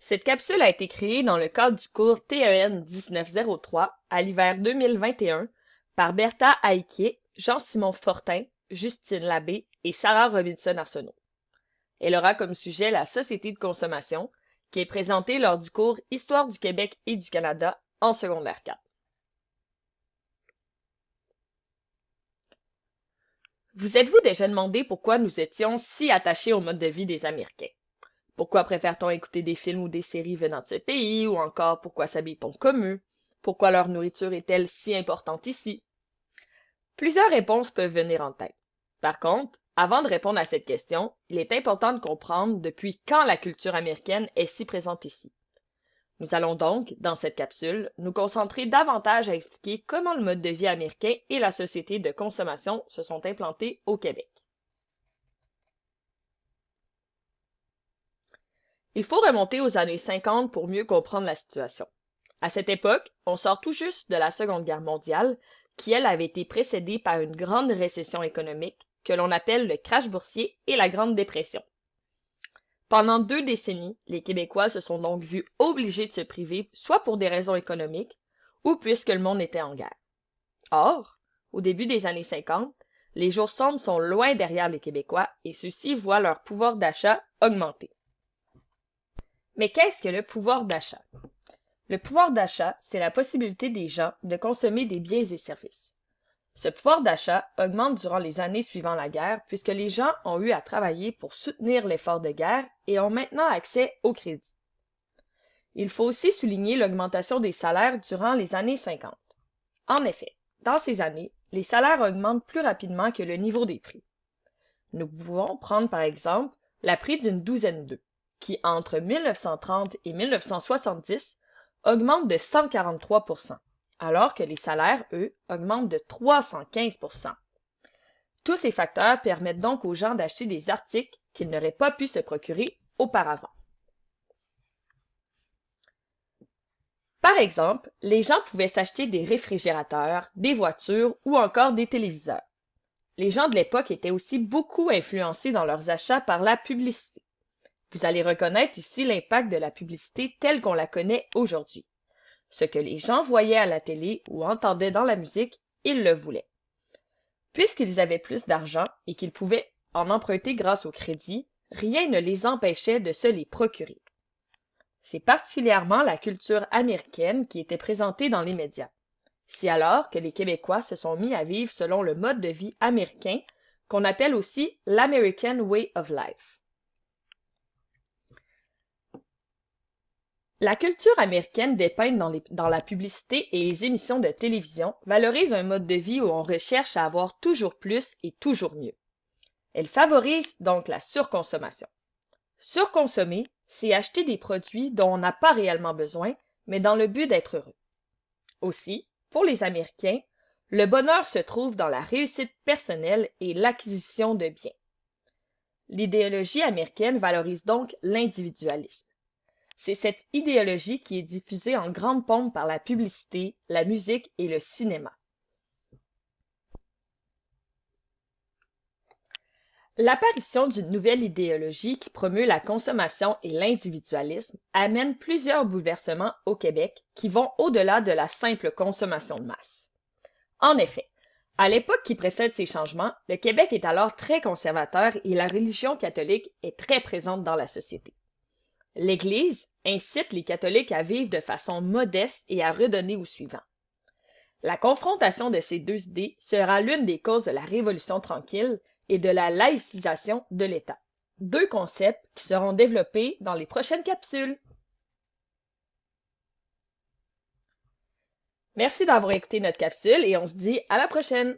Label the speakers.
Speaker 1: Cette capsule a été créée dans le cadre du cours TEN 1903 à l'hiver 2021 par Bertha Aïké, Jean-Simon Fortin, Justine Labbé et Sarah Robinson-Arsenault. Elle aura comme sujet la société de consommation, qui est présentée lors du cours Histoire du Québec et du Canada en secondaire 4. Vous êtes-vous déjà demandé pourquoi nous étions si attachés au mode de vie des Américains? Pourquoi préfère-t-on écouter des films ou des séries venant de ce pays, ou encore pourquoi s'habille-t-on comme eux? Pourquoi leur nourriture est-elle si importante ici? Plusieurs réponses peuvent venir en tête. Par contre, avant de répondre à cette question, il est important de comprendre depuis quand la culture américaine est si présente ici. Nous allons donc, dans cette capsule, nous concentrer davantage à expliquer comment le mode de vie américain et la société de consommation se sont implantés au Québec. Il faut remonter aux années 50 pour mieux comprendre la situation. À cette époque, on sort tout juste de la Seconde Guerre mondiale, qui elle avait été précédée par une grande récession économique que l'on appelle le crash boursier et la Grande Dépression. Pendant 2 décennies, les Québécois se sont donc vus obligés de se priver, soit pour des raisons économiques, ou puisque le monde était en guerre. Or, au début des années 50, les jours sombres sont loin derrière les Québécois et ceux-ci voient leur pouvoir d'achat augmenter. Mais qu'est-ce que le pouvoir d'achat? Le pouvoir d'achat, c'est la possibilité des gens de consommer des biens et services. Ce pouvoir d'achat augmente durant les années suivant la guerre puisque les gens ont eu à travailler pour soutenir l'effort de guerre et ont maintenant accès au crédit. Il faut aussi souligner l'augmentation des salaires durant les années 50. En effet, dans ces années, les salaires augmentent plus rapidement que le niveau des prix. Nous pouvons prendre par exemple la prix d'une douzaine d'œufs, qui entre 1930 et 1970 augmente de 143%. Alors que les salaires, eux, augmentent de 315%. Tous ces facteurs permettent donc aux gens d'acheter des articles qu'ils n'auraient pas pu se procurer auparavant. Par exemple, les gens pouvaient s'acheter des réfrigérateurs, des voitures ou encore des téléviseurs. Les gens de l'époque étaient aussi beaucoup influencés dans leurs achats par la publicité. Vous allez reconnaître ici l'impact de la publicité telle qu'on la connaît aujourd'hui. Ce que les gens voyaient à la télé ou entendaient dans la musique, ils le voulaient. Puisqu'ils avaient plus d'argent et qu'ils pouvaient en emprunter grâce au crédit, rien ne les empêchait de se les procurer. C'est particulièrement la culture américaine qui était présentée dans les médias. C'est alors que les Québécois se sont mis à vivre selon le mode de vie américain, qu'on appelle aussi l'American Way of Life. La culture américaine dépeinte dans la publicité et les émissions de télévision valorise un mode de vie où on recherche à avoir toujours plus et toujours mieux. Elle favorise donc la surconsommation. Surconsommer, c'est acheter des produits dont on n'a pas réellement besoin, mais dans le but d'être heureux. Aussi, pour les Américains, le bonheur se trouve dans la réussite personnelle et l'acquisition de biens. L'idéologie américaine valorise donc l'individualisme. C'est cette idéologie qui est diffusée en grande pompe par la publicité, la musique et le cinéma. L'apparition d'une nouvelle idéologie qui promeut la consommation et l'individualisme amène plusieurs bouleversements au Québec qui vont au-delà de la simple consommation de masse. En effet, à l'époque qui précède ces changements, le Québec est alors très conservateur et la religion catholique est très présente dans la société. L'Église incite les catholiques à vivre de façon modeste et à redonner aux suivants. La confrontation de ces deux idées sera l'une des causes de la Révolution tranquille et de la laïcisation de l'État. 2 concepts qui seront développés dans les prochaines capsules. Merci d'avoir écouté notre capsule et on se dit à la prochaine!